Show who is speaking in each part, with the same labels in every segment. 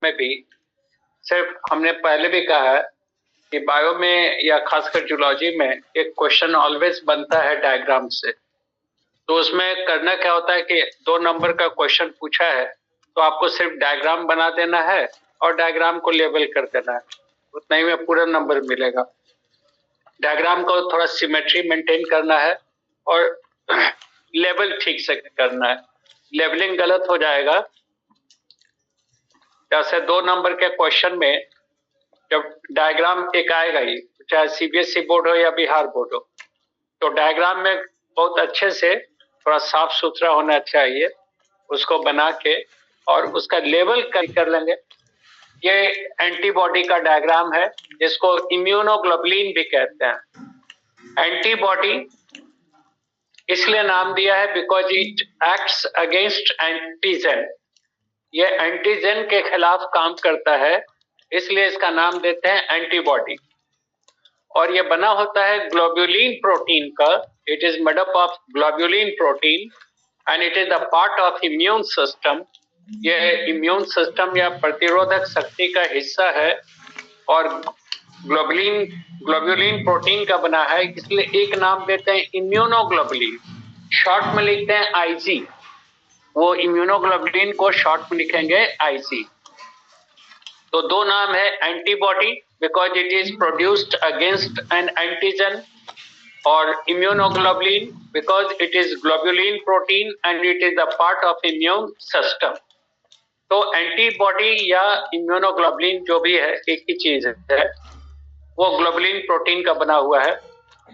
Speaker 1: में भी सिर्फ हमने पहले भी कहा है कि बायो में या खासकर जूलॉजी में एक क्वेश्चन ऑलवेज बनता है डायग्राम से। तो उसमें करना क्या होता है कि 2 नंबर का क्वेश्चन पूछा है तो आपको सिर्फ डायग्राम बना देना है और डायग्राम को लेबल कर देना है, उतना ही में पूरा नंबर मिलेगा। डायग्राम को थोड़ा सिमेट्री मेंटेन करना है और लेबल ठीक से करना है। लेबलिंग गलत हो जाएगा, जैसे 2 नंबर के क्वेश्चन में जब डायग्राम एक आएगा ही, चाहे सीबीएसई बोर्ड हो या बिहार बोर्ड हो, तो डायग्राम में बहुत अच्छे से थोड़ा साफ सुथरा होना चाहिए, उसको बना के और उसका लेबल कर लेंगे। ये एंटीबॉडी का डायग्राम है, जिसको इम्यूनोग्लोबुलिन भी कहते हैं। एंटीबॉडी इसलिए नाम दिया है because it acts against antigen. ये एंटीजन के खिलाफ काम करता है, इसलिए इसका नाम देते हैं एंटीबॉडी। और ये बना होता है ग्लोबुलिन प्रोटीन का। It is made up of globulin protein and it is the part of immune system. ये इम्यून सिस्टम या प्रतिरोधक शक्ति का हिस्सा है और ग्लोबुलिन प्रोटीन का बना है, इसलिए एक नाम देते हैं इम्यूनोग्लोबुलिन। शॉर्ट में लिखते हैं आईजी। वो इम्यूनोग्लोबुलिन को शॉर्ट में लिखेंगे आईजी। तो 2 नाम है, antibody because it is produced against an antigen, और immunoglobulin because it is globulin protein and it is the part of immune system. तो एंटीबॉडी या इम्यूनोग्लोबुलिन जो भी है एक ही चीज है, वो ग्लोबुलिन प्रोटीन का बना हुआ है।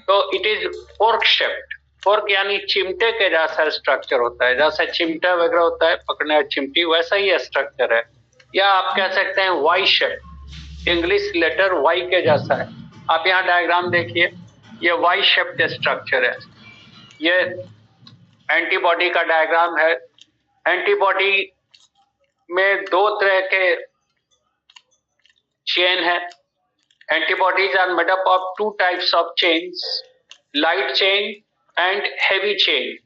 Speaker 1: तो it is fork shaped. Fork यानी चिमटे के जैसा स्ट्रक्चर होता है, जैसा चिमटा वगैरह होता है पकड़ने चिमटी, वैसा ही स्ट्रक्चर है। या आप कह सकते हैं y shape, English letter y के जैसा है। आप यहाँ डायग्राम देखिए, ये वाई शेप्ड स्ट्रक्चर है। ये एंटीबॉडी का डायग्राम है। एंटीबॉडी में 2 तरह के चेन है। Antibodies are made up of 2 types of chains, light chain and heavy chain.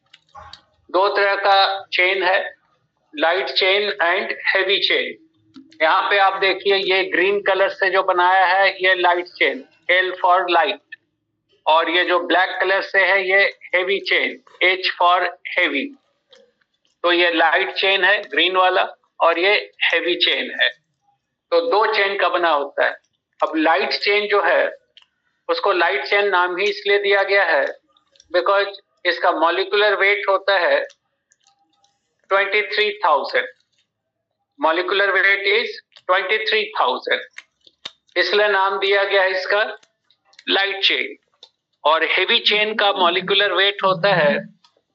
Speaker 1: 2 तरह का चेन है, light chain and heavy chain. यहाँ पे आप देखिए, ये ग्रीन कलर से जो बनाया है ये light chain, L for light, और ये जो ब्लैक कलर से है ये heavy chain, H for heavy. तो ये लाइट चेन है ग्रीन वाला और ये हेवी चेन है। तो 2 चेन का बना होता है। अब लाइट चेन जो है उसको लाइट चेन नाम ही इसलिए दिया गया है बिकॉज इसका मॉलिक्यूलर वेट होता है 23,000। मॉलिक्यूलर वेट इज 23,000, इसलिए नाम दिया गया है इसका लाइट चेन। और हेवी चेन का मॉलिक्यूलर वेट होता है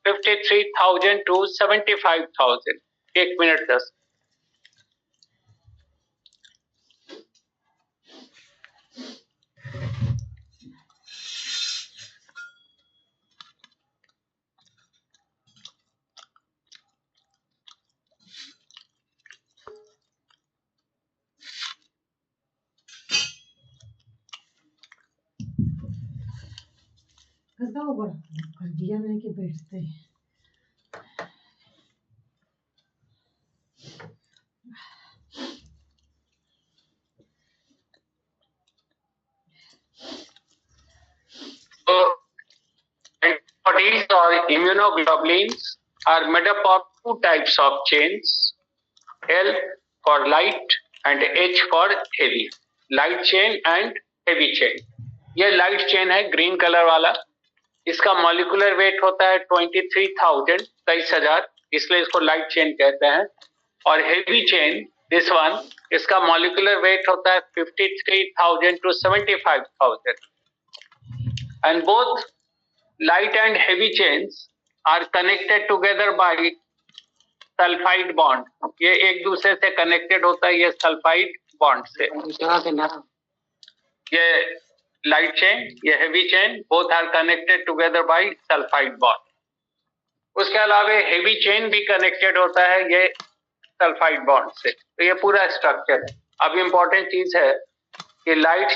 Speaker 1: 53,000 टू 75,000। 1 मिनट 10।
Speaker 2: कर दिया मैंने कि बैठते हैं।
Speaker 1: So antibodies or immunoglobulins are made up of 2 types of chains, L for light and H for heavy. Light chain and heavy chain. ये लाइट चेन है ग्रीन कलर वाला, इसका मॉलिक्यूलर वेट होता है 23,000, 23,000, इसलिए इसको लाइट चेन कहते हैं। और हेवी चेन दिस वन, इसका मॉलिक्यूलर वेट होता है 53,000 to 75,000। And both light and heavy chains are connected together by sulphide bond. ये एक दूसरे से कनेक्टेड होता है ये सल्फाइड बॉन्ड से। ये लाइट चेन, ये heavy chain, both are connected together by sulphide bond. उसके अलावा हेवी चेन भी कनेक्टेड होता है ये सल्फाइड बॉन्ड से। तो ये पूरा स्ट्रक्चर है। अब इंपॉर्टेंट चीज है कि लाइट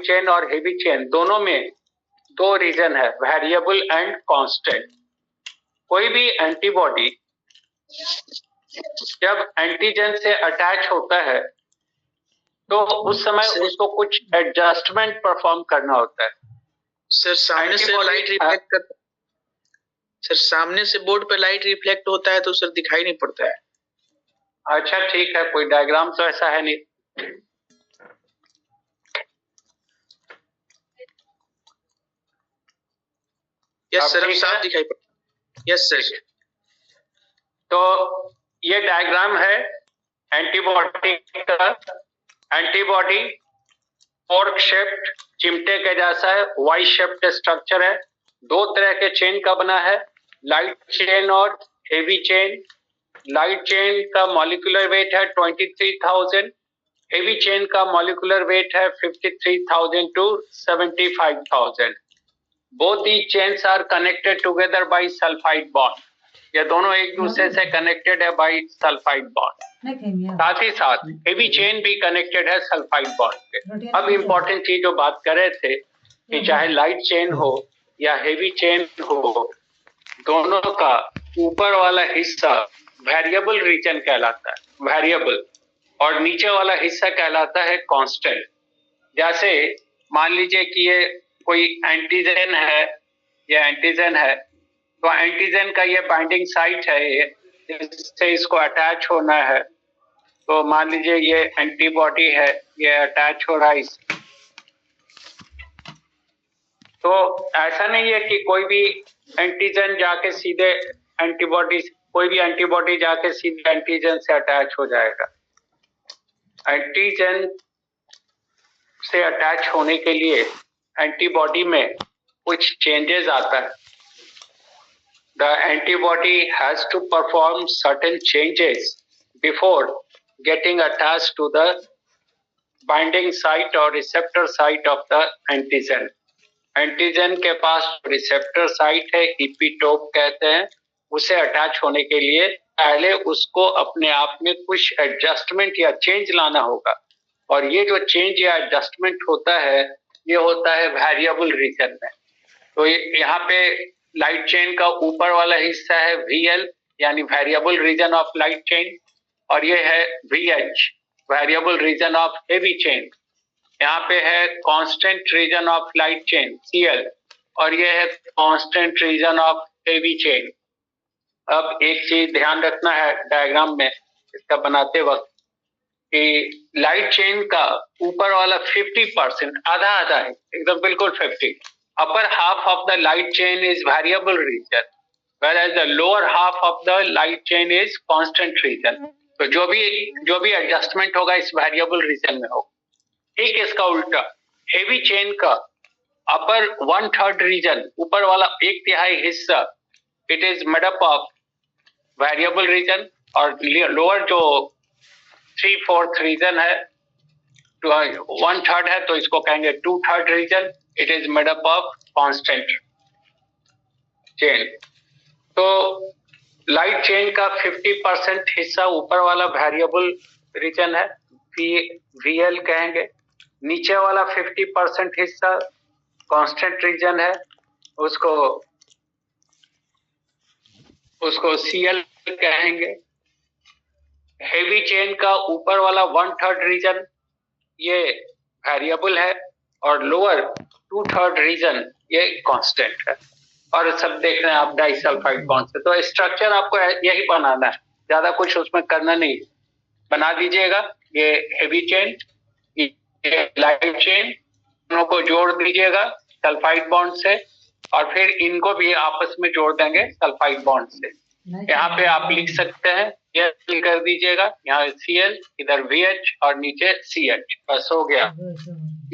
Speaker 1: चेन और हेवी चेन दोनों में 2 रीजन है, वेरिएबल एंड कांस्टेंट। कोई भी एंटीबॉडी जब एंटीजन से अटैच होता है तो उस समय उसको कुछ एडजस्टमेंट परफॉर्म करना होता है।
Speaker 3: सर सामने से लाइट रिफ्लेक्ट करता है, सर सामने से बोर्ड पे लाइट रिफ्लेक्ट होता है तो सर दिखाई नहीं पड़ता है।
Speaker 1: अच्छा ठीक है, कोई डायग्राम तो ऐसा है नहीं।
Speaker 3: यस सर, अब साफ दिखाई पड़ता है। Yes sir.
Speaker 1: तो ये डायग्राम है एंटीबॉडी का। एंटीबॉडी फोर्क शेप्ड चिमटे के जैसा है, वाई शेप्ड स्ट्रक्चर है, दो तरह के चेन का बना है, लाइट चेन और हेवी चेन। लाइट चेन का मॉलिक्यूलर वेट है 23,000, हेवी चेन का मॉलिक्यूलर वेट है 53,000 to 75,000। Both the chains are connected together by sulphide bond. ये दोनों एक दूसरे से कनेक्टेड है बाय सल्फाइड बॉन्ड। साथ ही साथ हेवी चेन भी कनेक्टेड है सल्फाइड बॉन्ड से। अब इम्पोर्टेंट चीज जो बात कर रहे थे कि चाहे लाइट चेन हो या हेवी चेन हो, दोनों का ऊपर वाला हिस्सा वेरिएबल रीजन कहलाता है, वेरिएबल, और नीचे वाला हिस्सा कहलाता है कांस्टेंट। जैसे मान लीजिए कि ये कोई एंटीजन है, ये एंटीजन है, तो एंटीजन का ये बाइंडिंग साइट है, ये इससे इसको अटैच होना है। तो मान लीजिए ये एंटीबॉडी है, ये अटैच हो रहा है इस। तो ऐसा नहीं है कि कोई भी एंटीजन जाके सीधे एंटीबॉडी, कोई भी एंटीबॉडी जाके सीधे एंटीजन से अटैच हो जाएगा। एंटीजन से अटैच होने के लिए एंटीबॉडी में कुछ चेंजेस आता है। The antibody has to perform certain changes before getting attached to the binding site or receptor site of the antigen. Antigen के पास रिसेप्टर साइट है, इपीटोप कहते हैं, उसे अटैच होने के लिए पहले उसको अपने आप में कुछ एडजस्टमेंट या चेंज लाना होगा। और ये जो चेंज या एडजस्टमेंट होता है, ये होता है वेरिएबल रीजन में। तो यहाँ पे लाइट चेन का ऊपर वाला हिस्सा है VL यानी variable region of light chain, और ये है VH variable region of heavy chain. यहाँ पे है constant region of light chain CL, और ये है constant region of heavy chain. अब एक चीज ध्यान रखना है डायग्राम में इसका बनाते वक्त कि लाइट चेन का ऊपर वाला 50%, आधा आधा है, एकदम बिल्कुल 50। Upper half of the light chain is variable region, whereas the lower half of the light chain is constant region. तो जो भी एडजस्टमेंट होगा इस वेरिएबल रीजन में होगा। ठीक इसका उल्टा हेवी चेन का अपर 1/3 रीजन, ऊपर वाला 1/3 हिस्सा, it is made up of variable region, और लोअर जो 3/4 रीजन है, 1/3 है, तो इसको कहेंगे 2/3 region. It is made up of constant chain. तो लाइट चेन का 50% हिस्सा ऊपर वाला वेरिएबल रीजन है, VL कहेंगे। नीचे वाला 50% हिस्सा कांस्टेंट रीजन है, उसको CL कहेंगे। हेवी चेन का ऊपर वाला 1/3 रीजन ये वेरिएबल है, और लोअर 2/3 रीजन ये कांस्टेंट है। और सब देख रहे हैं आप डाइसल्फाइड बॉन्ड से। तो स्ट्रक्चर आपको यही बनाना है, ज्यादा कुछ उसमें करना नहीं। बना दीजिएगा ये हेवी चेन, ये लाइट चेन, दोनों को जोड़ दीजिएगा सल्फाइड बॉन्ड से, और फिर इनको भी आपस में जोड़ देंगे सल्फाइड बॉन्ड से। यहाँ पे आप लिख सकते हैं, ये कर दीजिएगा, यहाँ CL, इधर VH और नीचे CH, बस हो गया।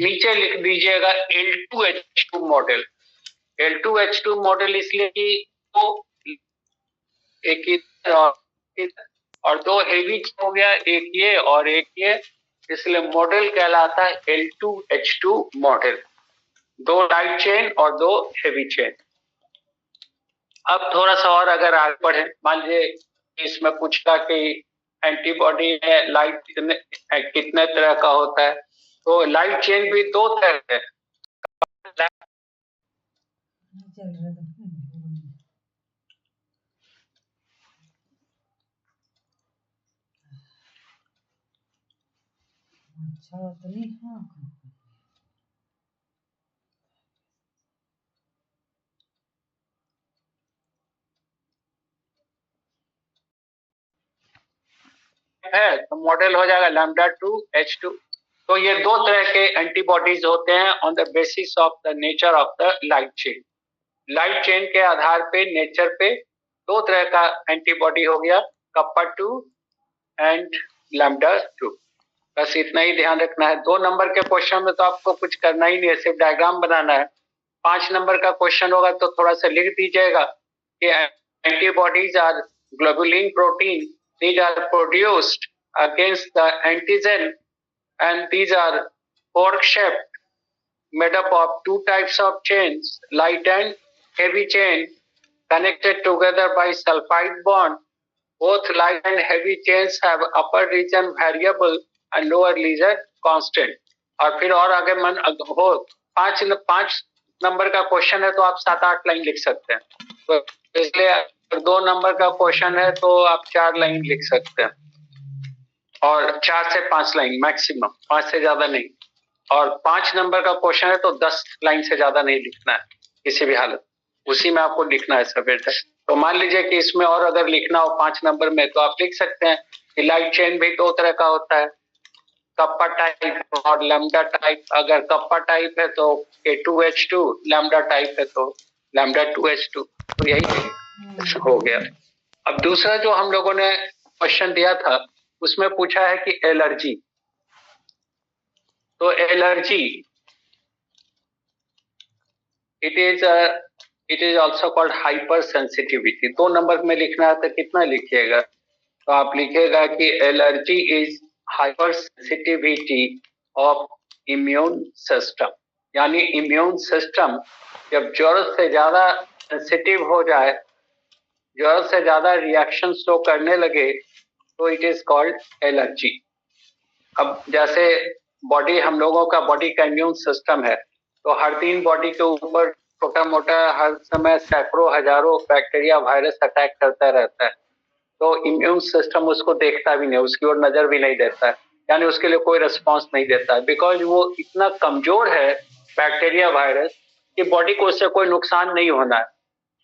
Speaker 1: नीचे लिख दीजिएगा L2H2 मॉडल। L2H2 मॉडल इसलिए कि तो एक ही और दो हेवी हो गया, एक ये और एक ये, इसलिए मॉडल कहलाता है L2H2 मॉडल। दो लाइट चेन और दो हेवी चेन। अब थोड़ा सा और अगर आगे बढ़े, मान लीजिए इसमें पूछा कि एंटीबॉडी में लाइट कितने तरह का होता है, तो लाइट चेन भी दो तरह है।
Speaker 2: अच्छा तो नहीं, हाँ
Speaker 1: है तो मॉडल हो जाएगा λ2H2। तो ये दो तरह के एंटीबॉडीज होते हैं on the basis of the nature of the light chain. Light chain के आधार पे, नेचर पे दो तरह का एंटीबॉडी हो गया, कप्पा 2 एंड λ2। बस इतना ही ध्यान रखना है। 2 नंबर के क्वेश्चन में तो आपको कुछ करना ही नहीं है, सिर्फ डायग्राम बनाना है। 5 नंबर का क्वेश्चन होगा तो थोड़ा सा लिख दीजिएगा कि antibodies are globulin protein, these are produced against the antigen and these are fork shaped, made up of 2 types of chains, light and heavy chain connected together by sulfide bond. Both light and heavy chains have upper region variable and lower region constant। और फिर और आगे मन हो, 5 number का question है तो आप 7-8 लाइन लिख सकते हैं। तो इसलिए अगर 2 नंबर का क्वेश्चन है तो आप 4 लाइन लिख सकते हैं, और 4 से 5 लाइन मैक्सिमम, 5 से ज्यादा नहीं। और 5 नंबर का क्वेश्चन है तो 10 लाइन से ज्यादा नहीं लिखना है किसी भी हालत, उसी में आपको लिखना है सब। तो मान लीजिए कि इसमें और अगर लिखना हो 5 नंबर में तो आप लिख सकते हैं कि लाइट चेन भी 2 तरह का होता है, कप्पा टाइप और लैम्डा टाइप। अगर कप्पा टाइप है तो K2H2, लैम्डा टाइप है तो λ2H2। तो यही हो गया। अब दूसरा जो हम लोगों ने क्वेश्चन दिया था उसमें पूछा है कि एलर्जी। तो allergy it is also called hyper sensitivity. 2 number में लिखना है तो कितना लिखिएगा? तो आप लिखिएगा कि allergy is hyper sensitivity of immune system. यानी इम्यून सिस्टम जब जरूरत से ज्यादा सेंसिटिव हो जाए, जरूरत से ज्यादा रिएक्शन शो करने लगे तो इट इज कॉल्ड एलर्जी। अब जैसे बॉडी, हम लोगों का बॉडी का इम्यून सिस्टम है तो हर दिन बॉडी के ऊपर छोटा मोटा हर समय सैकड़ों हजारों बैक्टीरिया वायरस अटैक करता रहता है। तो इम्यून सिस्टम उसको देखता भी नहीं, उसकी ओर नजर भी नहीं देता है, यानी उसके लिए कोई रिस्पॉन्स नहीं देता है, बिकॉज वो इतना कमजोर है बैक्टीरिया वायरस कि बॉडी को उससे कोई नुकसान नहीं होना है।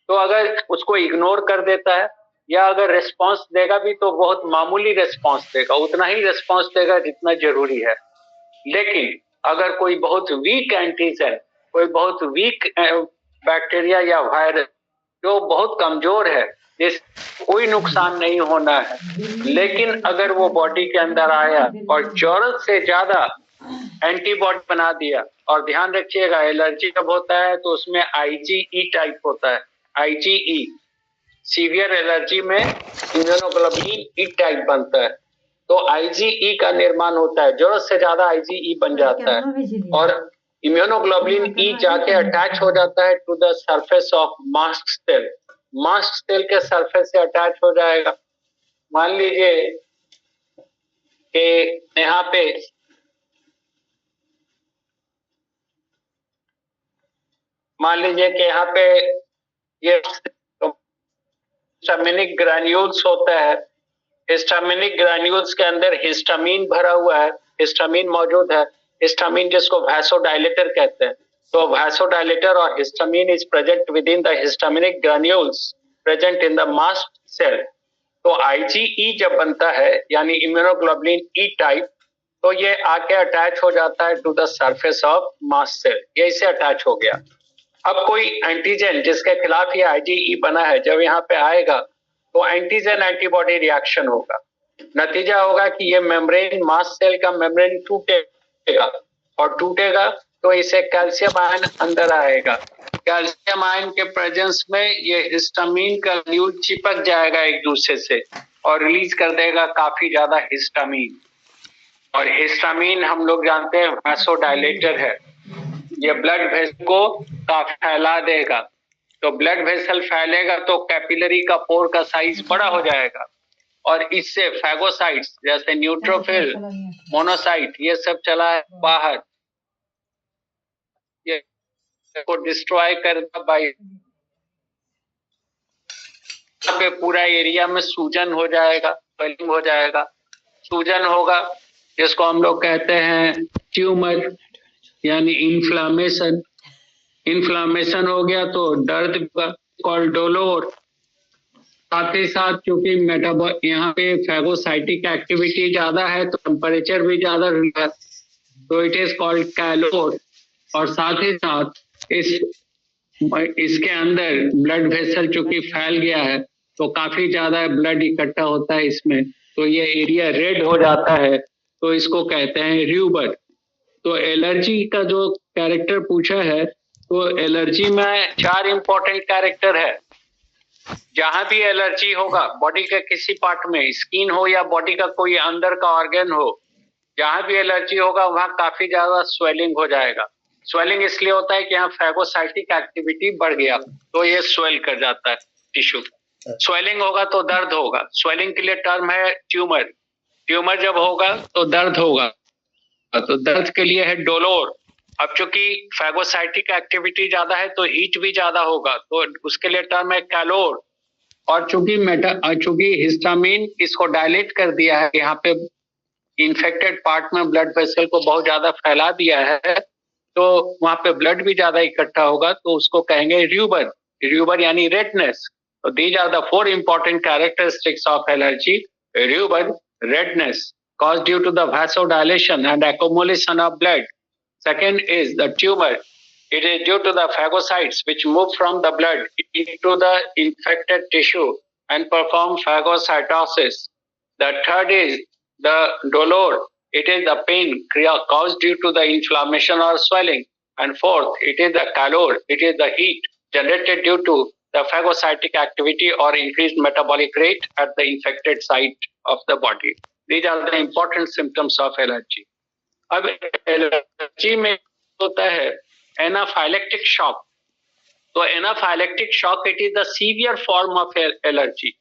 Speaker 1: तो अगर उसको इग्नोर कर देता है या अगर रिस्पॉन्स देगा भी तो बहुत मामूली रिस्पॉन्स देगा, उतना ही रिस्पॉन्स देगा जितना जरूरी है। लेकिन अगर कोई बहुत वीक एंटीजन, कोई बहुत वीक बैक्टीरिया या वायरस जो बहुत कमजोर है, जिस कोई नुकसान नहीं होना है, लेकिन अगर वो बॉडी के अंदर आया और जरूरत से ज्यादा एंटीबॉडी बना दिया, और ध्यान रखिएगा एलर्जी कब होता है तो उसमें IgE टाइप होता है। IgE सीवियर एलर्जी में इम्यूनोग्लोबुलिन ई टाइप बनता है। तो IgE का निर्माण होता है, जरूरत से ज्यादा IgE बन जाता है और इम्यूनोग्लोबुलिन ई जाके अटैच हो जाता है to the surface of mast cell. Mast cell के सरफेस से अटैच हो जाएगा। मान लीजिए कि यहाँ पे ये हिस्टामिनिक ग्रैन्यूल्स होता है। हिस्टामिनिक ग्रैन्यूल्स के अंदर हिस्टामिन भरा हुआ है, हिस्टामिन मौजूद है। हिस्टामिन जिसको वैसोडाइलेटर कहते हैं। तो वैसोडाइलेटर और histamine is present within the histaminic granules present in the mast cell. तो IgE जब बनता है यानी इम्यूनोग्लोबुलिन ई टाइप, तो ये आके अटैच हो जाता है to the surface of mast cell, ये इसे अटैच हो गया। अब कोई एंटीजन जिसके खिलाफ ये IgE बना है जब यहाँ पे आएगा तो एंटीजन एंटीबॉडी रिएक्शन होगा। नतीजा होगा कि ये मेम्ब्रेन, मास्ट सेल का मेम्ब्रेन टूटेगा, और टूटेगा तो इसे कैल्शियम आयन अंदर आएगा। कैल्शियम आयन के प्रेजेंस में ये हिस्टामिन का न्यूज चिपक जाएगा एक दूसरे से और रिलीज कर देगा काफी ज्यादा हिस्टामिन। और हिस्टामिन हम लोग जानते हैं वैसोडाइलेटर है, ये ब्लड वेसल को काफी फैला देगा। तो ब्लड वेसल फैलेगा तो कैपिलरी का पोर का साइज बड़ा हो जाएगा और इससे फैगोसाइट्स जैसे न्यूट्रोफिल, मोनोसाइट ये सब चला है बाहर, ये को डिस्ट्रॉय करता बाई पे पूरा एरिया में सूजन हो जाएगा, स्वेलिंग हो जाएगा। सूजन होगा जिसको हम लोग कहते हैं ट्यूमर यानी इन्फ्लामेशन। इन्फ्लामेशन हो गया तो दर्द कॉल डोलोर। साथ ही साथ चूंकि यहाँ पे फैगोसाइटिक एक्टिविटी ज्यादा है तो टेम्परेचर भी ज्यादा रहता है, तो इट इज कॉल्ड कैलोर। और साथ ही साथ इसके अंदर ब्लड वेसल चूंकि फैल गया है तो काफी ज्यादा ब्लड इकट्ठा होता है इसमें, तो ये एरिया रेड हो जाता है, तो इसको कहते हैं र्यूबर। तो एलर्जी का जो कैरेक्टर पूछा है, तो एलर्जी में 4 इंपॉर्टेंट कैरेक्टर है। जहां भी एलर्जी होगा बॉडी के किसी पार्ट में, स्किन हो या बॉडी का कोई अंदर का ऑर्गन हो, जहां भी एलर्जी होगा वहां काफी ज्यादा स्वेलिंग हो जाएगा। स्वेलिंग इसलिए होता है कि यहाँ फैगोसाइटिक एक्टिविटी बढ़ गया तो ये स्वेल कर जाता है टिश्यू। स्वेलिंग होगा तो दर्द होगा। स्वेलिंग के लिए टर्म है ट्यूमर। ट्यूमर जब होगा तो दर्द होगा, तो दर्द के लिए है डोलोर। अब चूंकि फैगोसाइटिक एक्टिविटी ज्यादा है तो हीट भी ज्यादा होगा, तो उसके लिए टर्म है कैलोर। और चूंकि हिस्टामिन इसको डायलेट कर दिया है, यहाँ पे इन्फेक्टेड पार्ट में ब्लड वेसल को बहुत ज्यादा फैला दिया है, तो वहां पे ब्लड भी ज्यादा इकट्ठा होगा, तो उसको कहेंगे र्यूबर। र्यूबर यानी रेडनेस। तो these are the 4 important characteristics of allergy. Rubor, redness caused due to the vasodilation and accumulation of blood. Second is the tumor. It is due to the phagocytes which move from the blood into the infected tissue and perform phagocytosis. The third is the dolor. It is the pain caused due to the inflammation or swelling. And fourth, it is the calor. It is the heat generated due to the phagocytic activity or increased metabolic rate at the infected site of the body. These are the important symptoms of allergy. अब allergy में होता है anaphylactic shock. तो anaphylactic shock it is the severe form of allergy.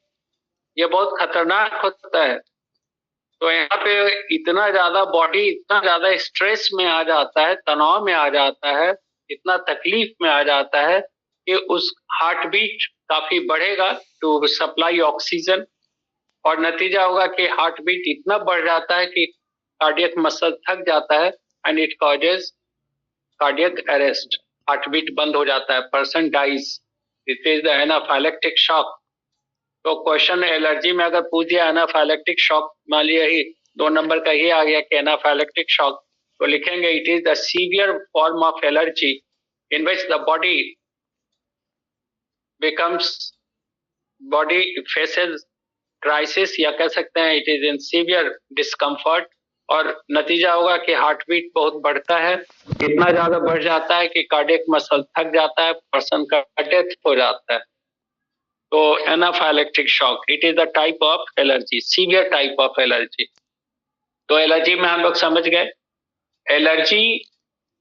Speaker 1: ये बहुत खतरनाक होता है। तो यहाँ पे इतना ज्यादा बॉडी इतना ज्यादा स्ट्रेस में आ जाता है, तनाव में आ जाता है, इतना तकलीफ में आ जाता है कि उस हार्ट बीट काफी बढ़ेगा टू सप्लाई ऑक्सीजन, और नतीजा होगा कि हार्ट बीट इतना बढ़ जाता है कि कार्डियक मसल थक जाता है and it causes cardiac arrest. Heart beat बंद हो जाता है, person dies. It is the anaphylactic shock. तो क्वेश्चन एलर्जी में अगर पूछ दिया एनाफाइलेक्टिक शॉक, मान लिया ही 2 नंबर का ही आ गया कि एनाफाइलेक्टिक शॉक, तो लिखेंगे it is the severe form of allergy in which the body faces crisis, या कह सकते हैं it is in severe discomfort. और नतीजा होगा कि हार्ट बीट बहुत बढ़ता है, इतना ज्यादा बढ़ जाता है कि कार्डियक मसल थक जाता है, पर्सन का डेथ हो जाता है। तो anaphylactic shock it is the type of allergy, severe type of allergy. तो एलर्जी में हम लोग समझ गए। एलर्जी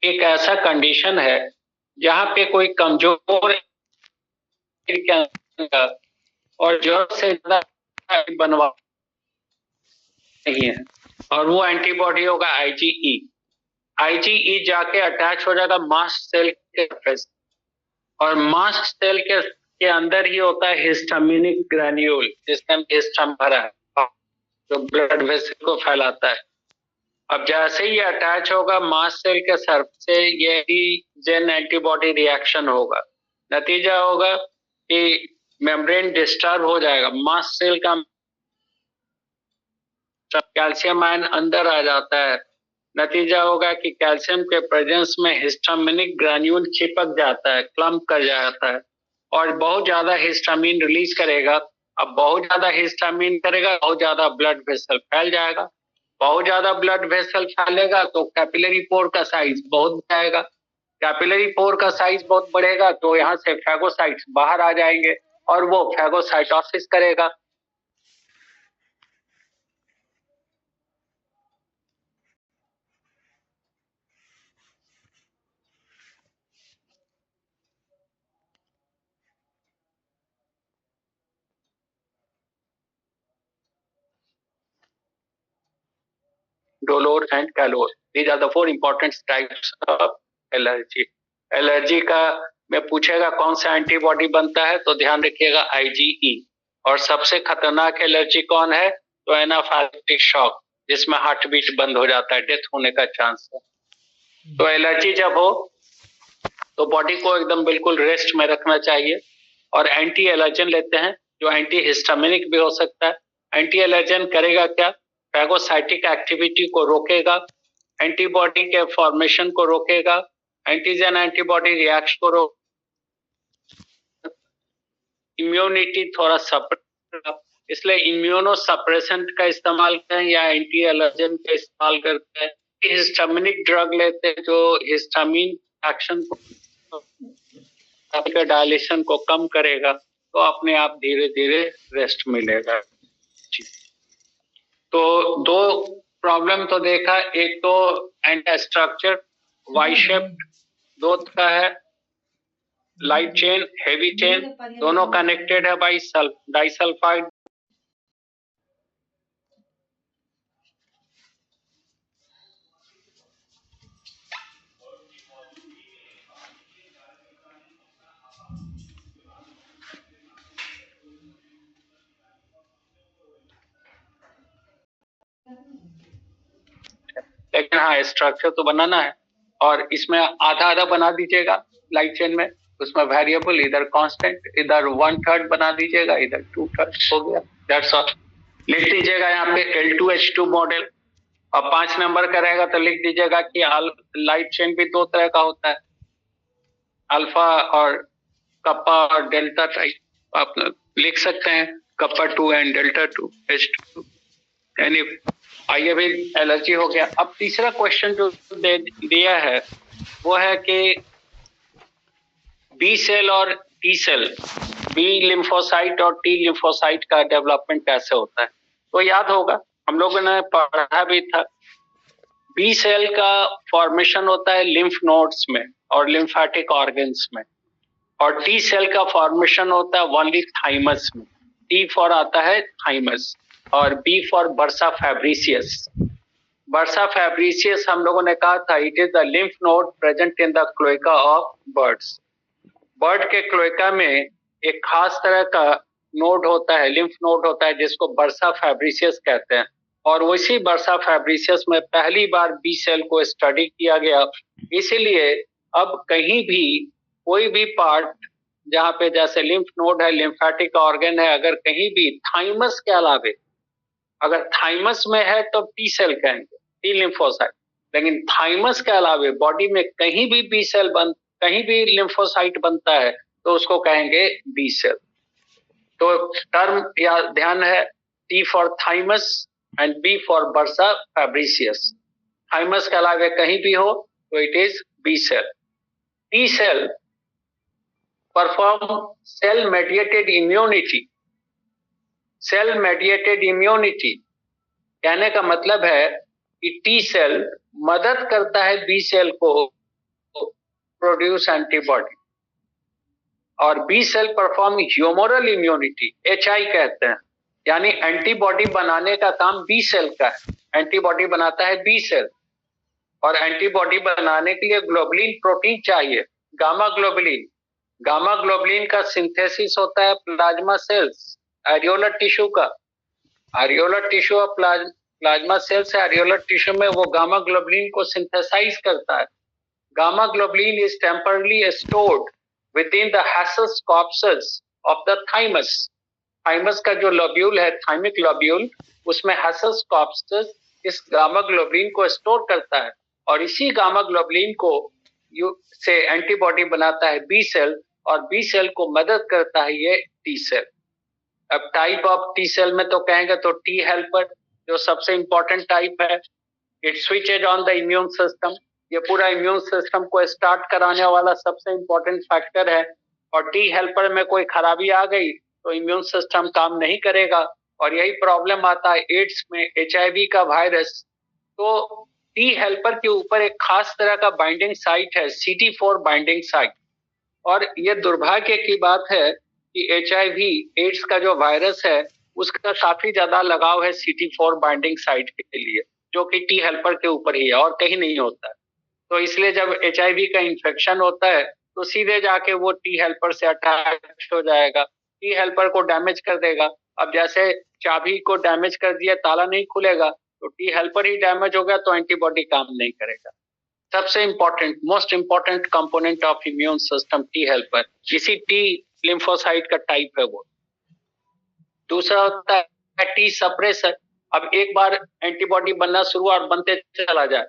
Speaker 1: एक ऐसा कंडीशन है जहां पे कोई कमजोर और जोर से ज्यादा बनवा नहीं है, और वो एंटीबॉडी होगा आईजीई। आईजीई जाके अटैच हो जाएगा मास्ट सेल के, और मास्ट सेल के अंदर ही होता है हिस्टामिनिक ग्रैन्यूल, जिसमें हिस्टाम भरा है जो ब्लड वेसल को फैलाता है। अब जैसे ही अटैच होगा मास्ट सेल के सर्फ से, ये जेन एंटीबॉडी रिएक्शन होगा। नतीजा होगा कि मेम्ब्रेन डिस्टर्ब हो जाएगा, मास्ट सेल का कैल्शियम आयन अंदर आ जाता है। नतीजा होगा कि कैल्शियम के प्रेजेंस में हिस्टामिनिक ग्रैन्यूल चिपक जाता है, क्लम्प कर जाता है, और बहुत ज्यादा हिस्टामिन रिलीज करेगा। अब बहुत ज्यादा हिस्टामिन करेगा, बहुत ज्यादा ब्लड वेसल फैल जाएगा। बहुत ज्यादा ब्लड वेसल फैलेगा तो कैपिलरी पोर का साइज बहुत बढ़ेगा। कैपिलरी पोर का साइज बहुत बढ़ेगा तो यहाँ से फैगोसाइट्स बाहर आ जाएंगे और वो फैगोसाइटोसिस करेगा। Dolor and calor, these are the 4 important types of allergy. Allergy का में पूछेगा कौन सा एंटीबॉडी बनता है, तो ध्यान रखिएगा आईजीई। और सबसे खतरनाक एलर्जी कौन है, तो एनाफाइलेक्टिक शॉक। जिसमें हार्ट बीट बंद हो जाता है, डेथ होने का चांस है। तो एलर्जी जब हो तो बॉडी को एकदम बिल्कुल रेस्ट में रखना चाहिए और एंटी एलर्जन लेते हैं जो एंटी हिस्टामिनिक भी हो सकता है। एंटी एलर्जन करेगा क्या? फैगोसाइटिक एक्टिविटी को रोकेगा, एंटीबॉडी के फॉर्मेशन को रोकेगा, एंटीजन एंटीबॉडी रिएक्शन को रोक, इम्यूनिटी थोड़ा सप्रेस, इसलिए इम्यूनो सप्रेसेंट का इस्तेमाल करें या एंटी एलर्जन का इस्तेमाल करते हैं। हिस्टामिनिक ड्रग लेते हैं जो हिस्टामिन एक्शन को, डायलेशन को कम करेगा, तो अपने आप धीरे धीरे रेस्ट मिलेगा। तो दो प्रॉब्लम तो देखा, एक तो एंटी स्ट्रक्चर वाई शेप दो का है, लाइट चेन हेवी चेन दोनों कनेक्टेड है बाई डाइसल्फाइड। लेकिन हाँ स्ट्रक्चर तो बनाना है और इसमें आधा आधा बना दीजिएगा लाइट चेन में, उसमें वेरिएबल इधर कांस्टेंट, इधर 1/3 बना दीजिएगा, इधर 2/3 हो गया, दैट्स ऑल। लिख दीजिएगा यहाँ पे L2H2 मॉडल, और 5 नंबर का रहेगा तो लिख दीजिएगा कि लाइट चेन भी दो तरह का होता है, अल्फा और कप्पा और डेल्टा टाइप। आप लिख सकते हैं कप्पा 2 एंड डेल्टा 2 H2 यानी। आइए भी एलर्जी हो गया। अब तीसरा क्वेश्चन जो दिया है वो है कि बी सेल और टी सेल, बी लिम्फोसाइट और टी लिम्फोसाइट का डेवलपमेंट कैसे होता है। तो याद होगा हम लोगों ने पढ़ा भी था, बी सेल का फॉर्मेशन होता है लिम्फ नोड्स में और लिम्फेटिक ऑर्गन्स में, और टी सेल का फॉर्मेशन होता है ओनली थाइमस में। टी फॉर आता है थाइमस और बी फॉर बर्सा फैब्रिसियस। बर्सा फैब्रिसियस हम लोगों ने कहा था it is the lymph node present in the cloaca of birds. Bird के क्लोएका में एक खास तरह का नोड होता है, लिम्फ नोड होता है, जिसको बर्सा फैब्रिसियस कहते हैं। और उसी बर्सा फैब्रिसियस में पहली बार बी सेल को स्टडी किया गया। इसीलिए अब कहीं भी कोई भी पार्ट जहाँ पे जैसे लिम्फ नोड है, लिम्फेटिक ऑर्गन है, अगर कहीं भी थाइमस के अलावे, अगर थाइमस में है तो टी सेल कहेंगे, टी लिम्फोसाइट, लेकिन थाइमस के अलावे बॉडी में कहीं भी बी सेल कहीं भी लिम्फोसाइट बनता है तो उसको कहेंगे बी सेल। तो टर्म या ध्यान है, T for thymus and B for bursa fabricius. Thymus के अलावे कहीं भी हो तो it is B cell. T cell perform cell mediated immunity. Cell mediated immunity कहने का मतलब है कि टी सेल मदद करता है बी सेल को प्रोड्यूस एंटीबॉडी, और B cell perform humoral immunity, HI कहते हैं, यानी एंटीबॉडी बनाने का काम बी सेल का है। एंटीबॉडी बनाता है बी सेल, और एंटीबॉडी बनाने के लिए ग्लोबुलिन प्रोटीन चाहिए, गामा ग्लोबुलिन। गामा ग्लोबुलिन का सिंथेसिस होता है प्लाज्मा सेल्स, एरियोलर टिश्यू का। एरियोलर टिश्यू और प्लाज्मा सेल्स है, एरियोलर टिश्यू में वो गामा ग्लोबुलिन को सिंथेसाइज करता है। Gamma globulin is temporarily stored within the हेसस corpuscles of the thymus. Thymus का जो लोब्यूल है, थाइमिक लोब्यूल, उसमें हेसस कॉर्पसेस इस गामा ग्लोबुलिन को स्टोर करता है, और इसी गामा ग्लोबुलिन को से एंटीबॉडी बनाता है बी सेल, और बी सेल को मदद करता है ये टी सेल। अब टाइप ऑफ टी सेल में तो कहेंगे तो टी हेल्पर जो सबसे इंपॉर्टेंट टाइप है, it switches on the immune system. ये पूरा इम्यून सिस्टम को स्टार्ट कराने वाला सबसे इंपॉर्टेंट फैक्टर है, और टी हेल्पर में कोई खराबी आ गई तो इम्यून सिस्टम काम नहीं करेगा, और यही प्रॉब्लम आता है एड्स में, HIV का वायरस। तो टी हेल्पर के ऊपर एक खास तरह का बाइंडिंग साइट है, CD4 बाइंडिंग साइट, और ये दुर्भाग्य की बात है कि HIV एड्स का जो वायरस है उसका काफी ज्यादा लगाव है CD4 बाइंडिंग साइट के लिए, जो कि टी हेल्पर के ऊपर ही है और कहीं नहीं होता है। तो इसलिए जब HIV का इंफेक्शन होता है तो सीधे जाके वो टी हेल्पर से अटैच हो जाएगा, टी हेल्पर को डैमेज कर देगा। अब जैसे चाबी को डैमेज कर दिया, ताला नहीं खुलेगा, तो टी हेल्पर ही डैमेज हो गया तो एंटीबॉडी काम नहीं करेगा। सबसे important, most important component of immune system T helper, इसी टी लिम्फोसाइट का टाइप है वो। दूसरा होता है टी सप्रेसर। अब एक बार एंटीबॉडी बनना शुरू और बनते चला जाए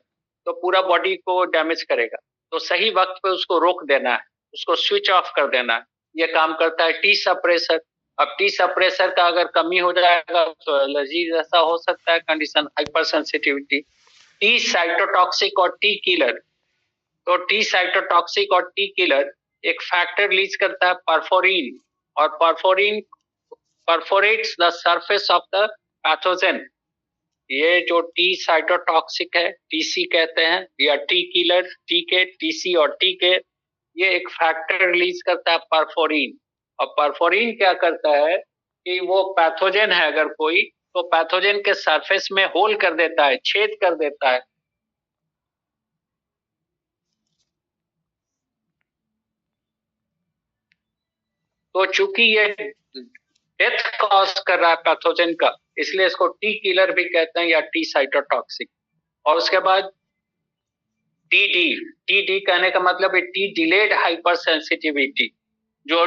Speaker 1: तो पूरा बॉडी को डैमेज करेगा, तो सही वक्त पे उसको रोक देना है, उसको स्विच ऑफ कर देना है, ये काम करता है टी सप्रेसर। अब टी सप्रेसर का अगर कमी हो जाएगा तो एलर्जी जैसा हो सकता है condition, hypersensitivity. T cytotoxic और टी किलर, तो टी साइटोटॉक्सिक और टी किलर एक फैक्टर रिलीज करता है परफोरिन, और perforin perforates the surface of the pathogen. ये जो टी साइटोटॉक्सिक है, टीसी कहते हैं, या टी किलर, टीके, टीसी और टीके, ये एक फैक्टर रिलीज करता है परफोरिन। और परफोरिन क्या करता है कि वो पैथोजन है अगर कोई, तो पैथोजन के सरफेस में होल कर देता है, छेद कर देता है। तो चूंकि ये डेथ कॉज कर रहा है पैथोजन का, इसलिए इसको टी किलर भी कहते हैं या टी साइटोटॉक्सिक। और उसके बाद टीडी, टीडी कहने का मतलब है टी डिलेड हाइपर सेंसिटिविटी, जो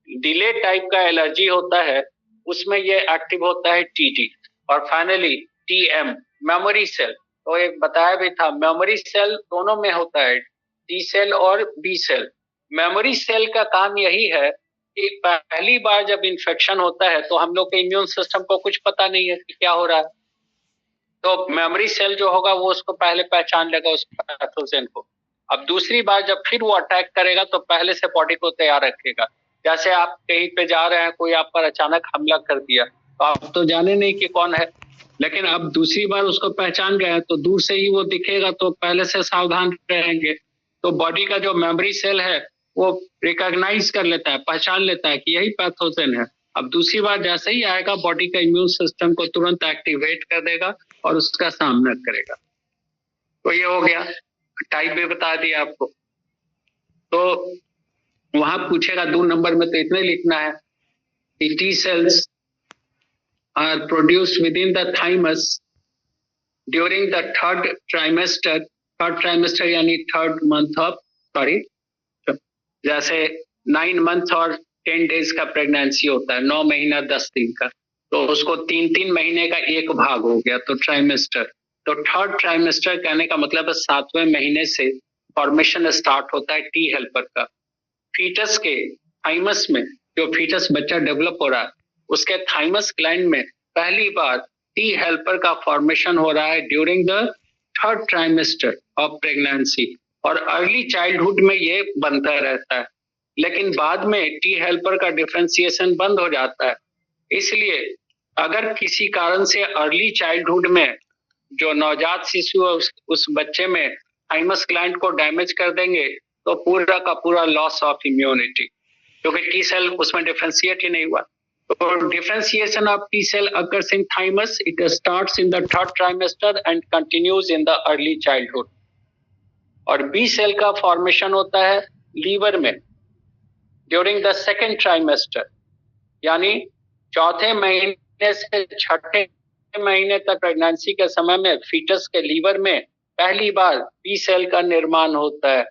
Speaker 1: डिले टाइप का एलर्जी होता है उसमें ये एक्टिव होता है टीडी। और फाइनली टीएम, मेमोरी सेल, तो एक बताया भी था मेमोरी सेल दोनों में होता है, टी सेल और बी सेल। मेमोरी सेल का काम यही है कि पहली बार जब इन्फेक्शन होता है तो हम लोग के इम्यून सिस्टम को कुछ पता नहीं है कि क्या हो रहा है, तो मेमोरी सेल जो होगा वो उसको पहले पहचान लेगा उस पैथोजन को। अब दूसरी बार जब फिर वो अटैक करेगा तो पहले से बॉडी को तैयार रखेगा। जैसे आप कहीं पे जा रहे हैं, कोई आप पर अचानक हमला कर दिया, तो आप तो जाने नहीं कि कौन है, लेकिन अब दूसरी बार उसको पहचान गए तो दूर से ही वो दिखेगा तो पहले से सावधान रहेंगे। तो बॉडी का जो मेमोरी सेल है वो रिकॉग्नाइज कर लेता है, पहचान लेता है कि यही पैथोजन है। अब दूसरी बार जैसे ही आएगा बॉडी का इम्यून सिस्टम को तुरंत एक्टिवेट कर देगा और उसका सामना करेगा। तो ये हो गया, टाइप भी बता दिया आपको। तो वहां पूछेगा 2 नंबर में तो इतने लिखना है, T cells are produced within the thymus during the third trimester यानी थर्ड मंथ ऑफ, सॉरी, जैसे 9 मंथ और 10 डेज का प्रेगनेंसी होता है, 9 महीना 10 दिन का, तो उसको 3-3 महीने का एक भाग हो गया तो ट्राइमेस्टर। तो थर्ड ट्राइमेस्टर कहने का मतलब है 7वें महीने से फॉर्मेशन स्टार्ट होता है टी हेल्पर का। फीटस के थाइमस में, जो फीटस बच्चा डेवलप हो रहा है उसके थाइमस ग्लैंड में पहली बार टी हेल्पर का फॉर्मेशन हो रहा है during the third trimester of pregnancy. और अर्ली चाइल्डहुड में ये बनता रहता है, लेकिन बाद में टी हेल्पर का डिफरेंशिएशन बंद हो जाता है। इसलिए अगर किसी कारण से अर्ली चाइल्डहुड में जो नवजात शिशु है उस बच्चे में थाइमस ग्लैंड को डैमेज कर देंगे तो पूरा का पूरा लॉस ऑफ इम्यूनिटी, क्योंकि टी सेल उसमें डिफरेंशिएट ही नहीं हुआ। तो differentiation of T cell occurs in thymus, it starts in the third trimester and continues in the early childhood। और बी सेल का फॉर्मेशन होता है लीवर में ड्यूरिंग द सेकेंड ट्राइमेस्टर, यानी चौथे महीने से छठे महीने तक प्रेगनेंसी के समय में फीटस के लीवर में पहली बार बी सेल का निर्माण होता है।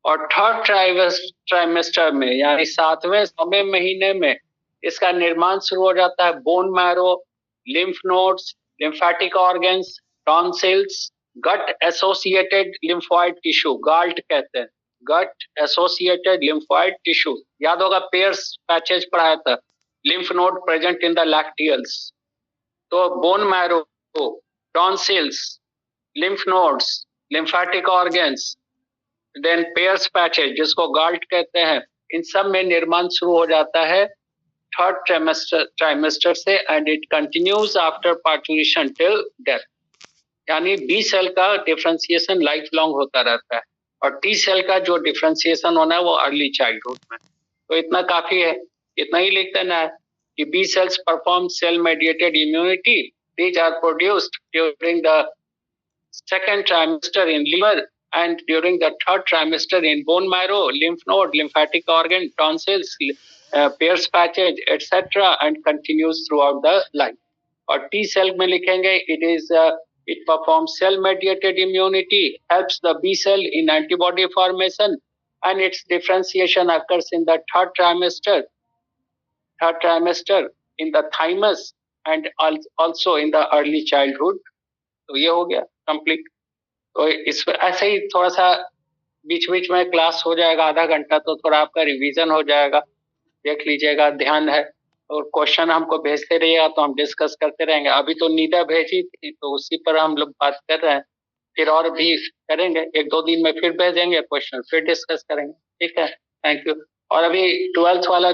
Speaker 1: और थर्ड ट्राइमेस्टर में यानी 7वें महीने में इसका निर्माण शुरू हो जाता है bone marrow, lymph nodes, lymphatic organs, tonsils, gut associated lymphoid tissue, GALT कहते हैं, गट एसोसिएटेड लिम्फोइड टिश्यू, याद होगा पेयर्स पैचेज पढ़ाया था, lymph node present in the lacteals. तो bone marrow, tonsils, lymph nodes, lymphatic organs, then Peyer's patches जिसको GALT कहते हैं, इन सब में निर्माण शुरू हो जाता है थर्ड ट्राइमेस्टर से and it continues after parturition till death. यानी बी सेल का डिफरेंशिएशन लाइफ लॉन्ग होता रहता है और टी सेल का जो डिफरेंशिएशन होना है वो अर्ली चाइल्डहुड में। तो इतना काफी है, इतना ही लिख देना है कि B cells perform cell mediated immunity, these are produced during the second trimester in liver and during the third trimester in bone marrow, lymph node, lymphatic organ, tonsils, Pear's patches, etc., and continues throughout the life. और T cell में लिखेंगे it performs cell mediated immunity, helps the B cell in antibody formation, and its differentiation occurs in the third trimester in the thymus and also in the early childhood. तो ये हो गया complete. तो इस ऐसे ही थोड़ा सा बीच बीच में क्लास हो जाएगा आधा घंटा, तो थोड़ा आपका रिवीजन हो जाएगा, देख लीजिएगा, ध्यान है। और क्वेश्चन हमको भेजते रहिएगा तो हम डिस्कस करते रहेंगे। अभी तो नीता भेजी थी तो उसी पर हम लोग बात कर रहे हैं, फिर और भी करेंगे, 1-2 दिन में फिर भेजेंगे क्वेश्चन, फिर डिस्कस करेंगे। ठीक है, थैंक यू। और अभी 12th वाला